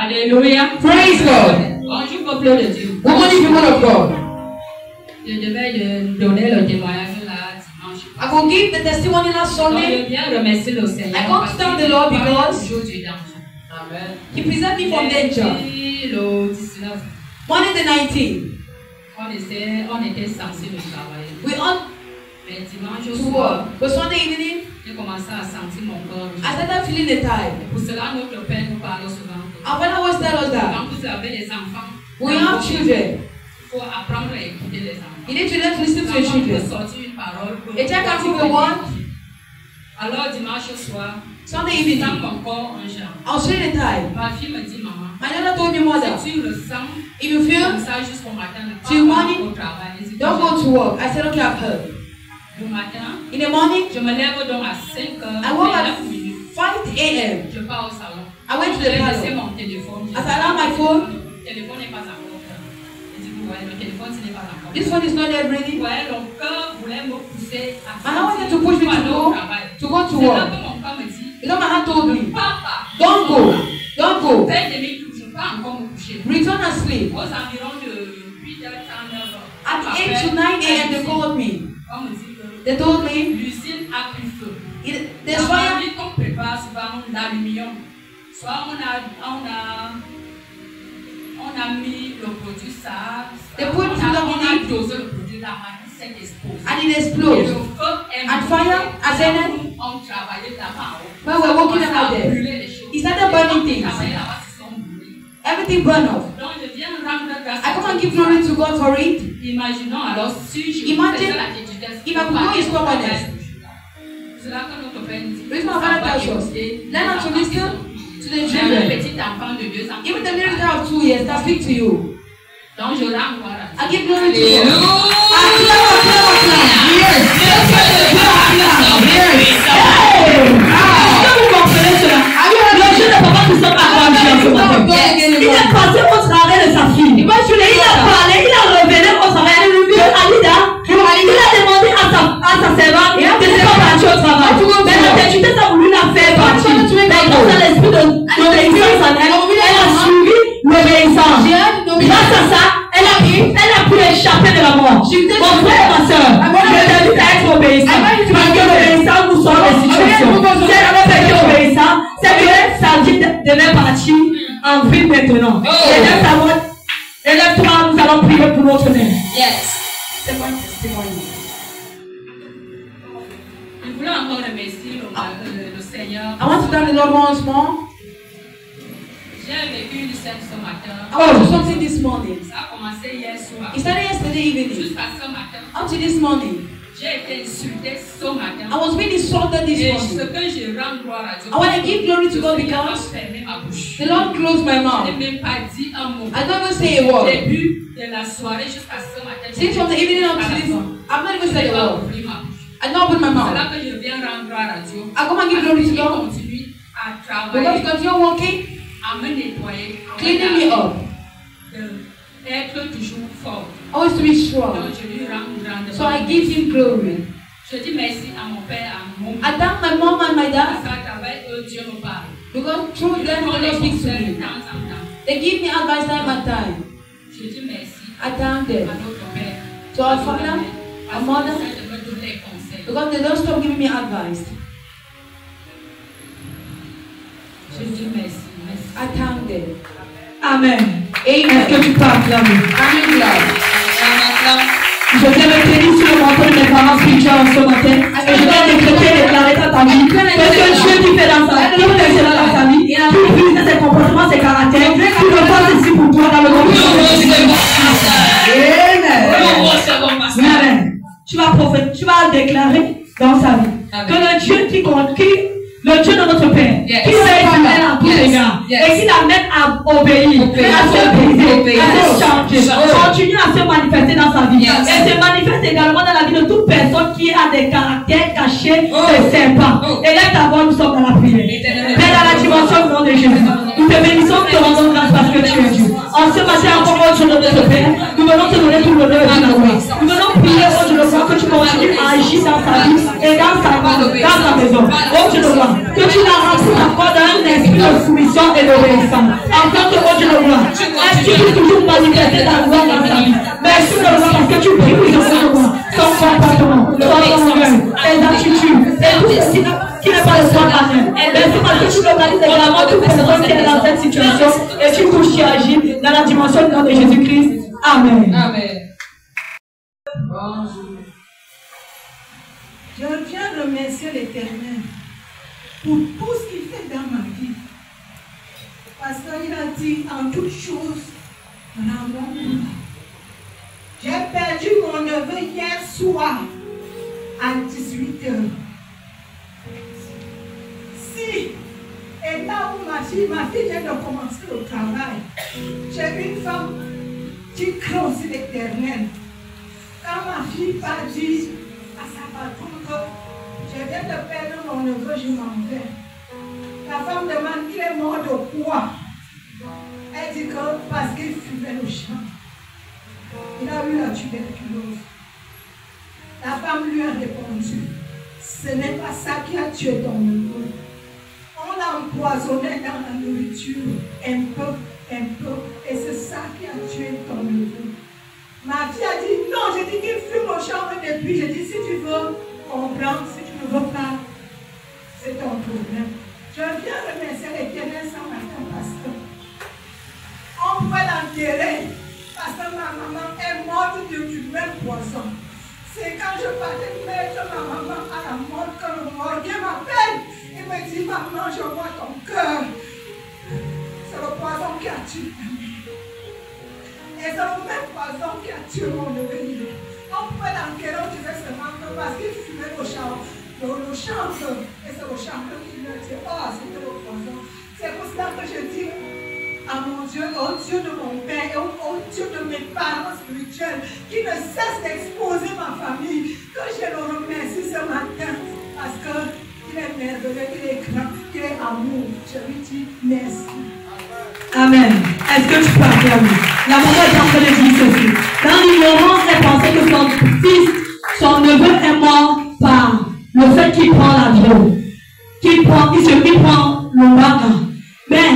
Alléluia. Praise God. Bonjour, peuple de Dieu. Good morning, people of God. Je devais donner le témoignage là dimanche. I will give the testimony last Donc, Sunday. je viens remercier le Seigneur. I want to thank the Lord because Amen. He preserved me from danger. Le 19, Monday the 19th, on était censé le travailler. we on Mais dimanche to soir, work. But Sunday evening, j'ai commencé à sentir mon corps. I started feeling the tide. Pour cela, notre Père nous parle souvent. And when I was tell us that Quand vous avez des enfants, we have children, il faut apprendre à écouter les enfants. you need to learn to listen to your Quand on peut children. sortir une parole, A child can give a word. alors dimanche soir, Sunday dans evening, mon corps un genre. I was feeling the tide. Ma fille me dit, maman, My daughter told me, mother, si tu le sens if you comme feel, ça jusqu'au matin, ne till pas morning, au travail. Et don't go to work. I said, okay, I've heard. Le matin, In the morning, je me lève donc à 5 heures, I woke at 9 minutes. 5 a.m. Je pars au salon. I went to J'ai the laissé parlor. mon téléphone. As I allowed my phone, Le téléphone n'est pas encore prêt. Je dis, vous voyez, le téléphone, ce n'est pas encore this prêt. phone is not yet Vous ready. voyez, mon cœur voulait me pousser à And I wanted to push me aller to au go travail. to work. C'est là que mon père me dit, You know, my aunt told me, papa, don't go, don't go. fais demi tout, je ne peux pas encore me coucher. Return and sleep. Aux environs de 8h30, 9h. At 8 to 9 a.m. they called me. On me dit que They told me, l'usine a pris feu. there's Dans fire. la vie qu'on prépare souvent l'aluminium. Soit on a mis le produit ça, They on put a plug dosé le produit, la machine s'est exposée. And it Et le explodes. feu est And monté. fire, as in it, On travaillait là-bas. when we're walking On about a there, brûlé les choses. he started burning things. Travailler là-bas, ils sont brûlés. Everything burned off. Donc je viens rendre grâce I come and give glory to God for it. Imaginons alors si je Imagine faisais la dédicace. if I could go his stubbornness. C'est là que notre Père nous dit. Reason my father tells us, learn how to listen to the J'ai un children. petit enfant de 2 ans. Even the little girl of 2 years that speak to you. Donc je rends gloire à I Dieu. give glory to God. Est-ce que vous comprenez cela? Le jeune de papa nous sommes agrandis en ce matin. Il est passé au travail de sa fille. Il a parlé, il a révélé au travail de Alida. Il a demandé à sa servante de ne pas partir au travail. Mais la député a voulu la faire partir. Mais grâce à l'esprit d'obéissance en elle, elle a suivi l'obéissance. Grâce à ça, elle a pu échapper de la mort. Mon frère et ma soeur, je t'invite à être obéissant. Parce que l'obéissance nous sort des situations. Si elle avait pas été obéissante, c'est que sa vie devait partir en vie maintenant. Élève-toi, nous allons prier pour notre mère. Yes. C'est mon testimony. Je voulais encore remercier le Seigneur. I want to thank the Lord once more. J'ai vécu une scène ce matin. I want to do something this morning. Ça a commencé hier soir. It started yesterday evening. Jusqu'à ce matin. Up to this morning. J'ai été insultée ce matin. I was being insulted this Et ce morning. que je rends gloire à Dieu. I want to give glory to God Le Seigneur a because fermé ma bouche. the Lord closed my Je mouth. n'ai même pas dit un mot. I don't even say a Au word. début de la soirée jusqu'à ce matin. Since from the evening up to this, I've not even Je said n'ai a pas word. ouvert ma bouche. I don't open my C'est mouth. là que je viens rendre gloire à Dieu. I come and give glory to Il God. continue à We're going travailler, to continue walking, à me nettoyer, à cleaning me up. d'être toujours fort. Always to be strong. Donc je lui rends grande So I give Him glory. Je dis merci à mon père, à mon I thank my mom and my Parce dad qu'à travers eux, Dieu me parle. because through Ils them font the des Lord speaks to conseils de me. temps en temps. They give me advice time and time. Je dis merci I thank à them. notre père. To our father, Parce our mother, qu'ils essaient de me donner des conseils. because they don't stop giving me advice. Je dis merci, merci. I thank them. Amen. Amen. Est-ce que tu peux acclamer? I'm glad. Je viens me tenir sur le menton de mes parents spirituels en ce matin. Et je viens décréter et déclarer dans ta vie que ce Dieu qui fait dans sa vie, qui fait dans ta famille, qui brise ses comportements, ses caractères, qui le fasse ici pour toi dans le nom de Jésus. Amen. Tu vas prophétiser, tu vas déclarer dans sa vie que le Dieu qui compte, le Dieu de notre Père, qui est fidèle en tous égards, et qui l'amène à obéir, à se briser, à se changer, continue à se manifester dans sa vie. Et se manifeste également dans la vie de toute personne qui a des caractères cachés et serpents. Et là d'abord, nous sommes dans la prière. Mais dans la dimension du nom de Jésus, nous te bénissons, nous te rendons grâce parce que tu es Dieu. En ce matin, encore au Dieu de notre Père, nous venons te donner tout l'honneur et tout la gloire. Nous venons prier au Dieu de gloire que tu continues à agir dans sa vie et dans sa maison. Oh Dieu de gloire, que tu la remplis encore d'un un esprit de soumission et d'obéissance. En tant que Dieu de gloire, est-ce que tu peux toujours manifester ta gloire dans ta vie? Merci de gloire parce que tu pries pour son gloire, son comportement, son orgueil, tes attitudes, et tout ce qui n'est pas le soin d'Anne. Merci parce que tu localises également toute personne qui est dans cette situation et tu touches et agis dans la dimension de Jésus-Christ. Amen. Amen. Bonjour. Je viens remercier l'Éternel pour tout ce qu'il fait dans ma vie. Parce qu'il a dit en toutes choses, rends-moi. J'ai perdu mon neveu hier soir à 18h. Si, et là où ma fille vient de commencer le travail, j'ai une femme qui craint aussi l'Éternel. Quand ma fille part dire à sa patronne que je viens de perdre mon neveu, je m'en vais. La femme demande, il est mort de quoi? Elle dit que parce qu'il fumait le champ. Il a eu la tuberculose. La femme lui a répondu, ce n'est pas ça qui a tué ton neveu. On l'a empoisonné dans la nourriture, un peu, et c'est ça qui a tué ton neveu. Ma fille a dit, non, j'ai dit qu'il fume au champ depuis. J'ai dit, si tu veux comprendre, si tu ne veux pas, c'est ton problème. Je viens remercier l'Éternel ce matin parce que on pouvait l'enterrer parce que ma maman est morte du même poison. C'est quand je partais mettre ma maman à la mort que le morgue m'appelle. Il me dit, maman, je vois ton cœur. C'est le poison qui a tué. Et c'est le même poison qui a tué mon neveu. On pouvait l'enterrer, on disait seulement que parce qu'il fumait le chanvre. Et c'est le chanvre qui lui a dit, oh, c'était le poison. C'est pour cela que je dis à mon Dieu, au Dieu de mon Père, et au Dieu de mes parents spirituels, qui ne cesse d'exposer ma famille, que je le remercie ce matin, parce qu'il est merveilleux, il est grand, il est amour. Je lui dis merci. Amen. Est-ce que tu peux affirmer? La maman est en train de dire ceci. Dans l'ignorance, elle pensait que son fils, son neveu est mort par le fait qu'il prend l'avion, qu'il prend le maga. Mais,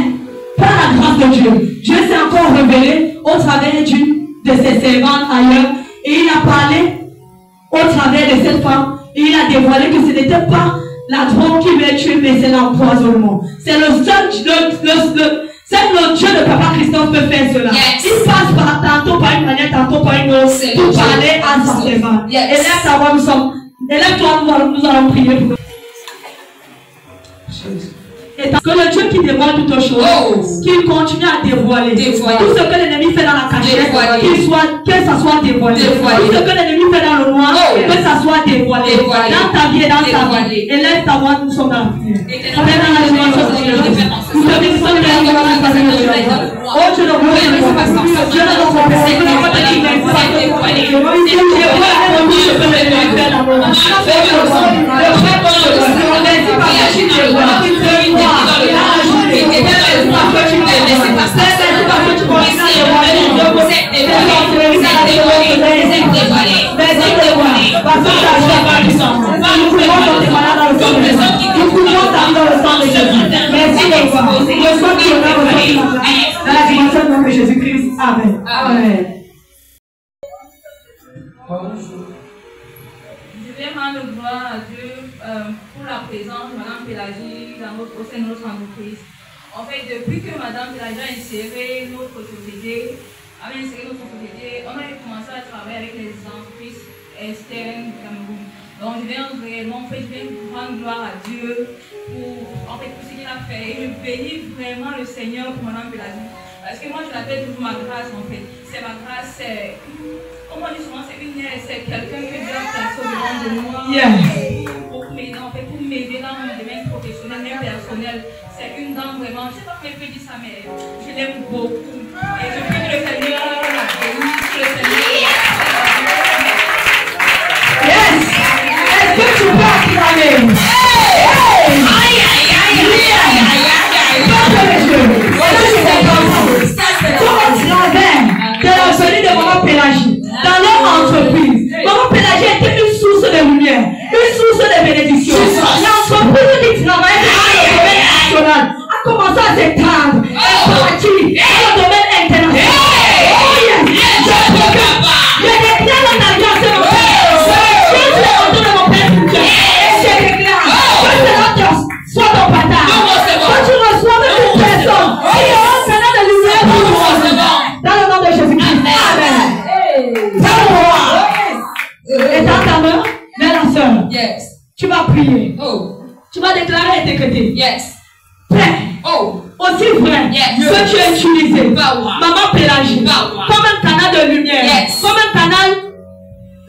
par la grâce de Dieu, Dieu s'est encore révélé au travers d'une de ses servantes ailleurs, et il a parlé au travers de cette femme, et il a dévoilé que ce n'était pas la drogue qui l'a tué, mais c'est l'empoisonnement. C'est le seul, c'est le Dieu de Papa Christophe peut faire cela. Yes. Il passe par tantôt par une manière, tantôt par une autre, pour parler à sa servante. Yes. Et là, savoir élève-toi, nous allons prier pour nous. Et que le Dieu qui dévoile toutes choses, qu'il continue à dévoiler. Tout ce que l'ennemi fait dans la cachette, que ça soit dévoilé. Tout ce que l'ennemi fait dans le noir, que ça soit dévoilé. Dans ta vie et dans ta vie. Et laisse ta voix, nous sommes dans la prière. Nous te bénissons de la oh, Dieu de mon Dieu, Dieu de mon Jésus-Christ. Amen. Amen. Je vais rendre gloire à Dieu pour la présence de Mme Pélagie au sein de notre entreprise. En fait, depuis que Mme Pélagie a inséré notre société, on a commencé à travailler avec les entreprises externes du Cameroun. Donc, je viens réellement rendre gloire à Dieu pour ce qu'il a fait. Et je bénis vraiment le Seigneur pour Mme Pélagie. Parce que moi, je l'appelle toujours ma grâce, en fait. C'est ma grâce, c'est... On m'a dit souvent, c'est une nièce, c'est quelqu'un que Dieu a placé au devant de moi. Pour m'aider, en fait, pour m'aider dans mon domaine professionnel, même personnel. C'est une dame vraiment, je ne sais pas comment je peux dire ça, mais je l'aime beaucoup. Et je prie que le Seigneur la bénisse, que le Seigneur... Yes! Est-ce que tu peux acclamer? Aïe, aïe, aïe, aïe, aïe, aïe, aïe, de Maman Pélagie dans leur entreprise. Maman Pélagie était une source de lumière, une source de bénédiction. L'entreprise qui travaille dans le domaine national a déclaré et décrété. Yes. Père. Oh. Aussi vrai que tu as utilisé Maman Pélagie comme un canal de lumière, comme un canal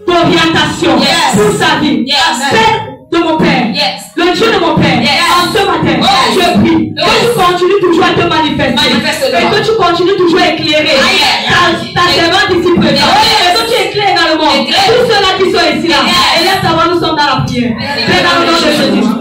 d'orientation pour sa vie. Père de mon Père, le Dieu de mon Père, en ce matin, je prie que tu continues toujours à te manifester et que tu continues toujours à éclairer ta servante ici présente et que tu éclaires également tous ceux-là qui sont ici là. Et laisse savoir, nous sommes dans la prière. Père, dans le nom de Jésus.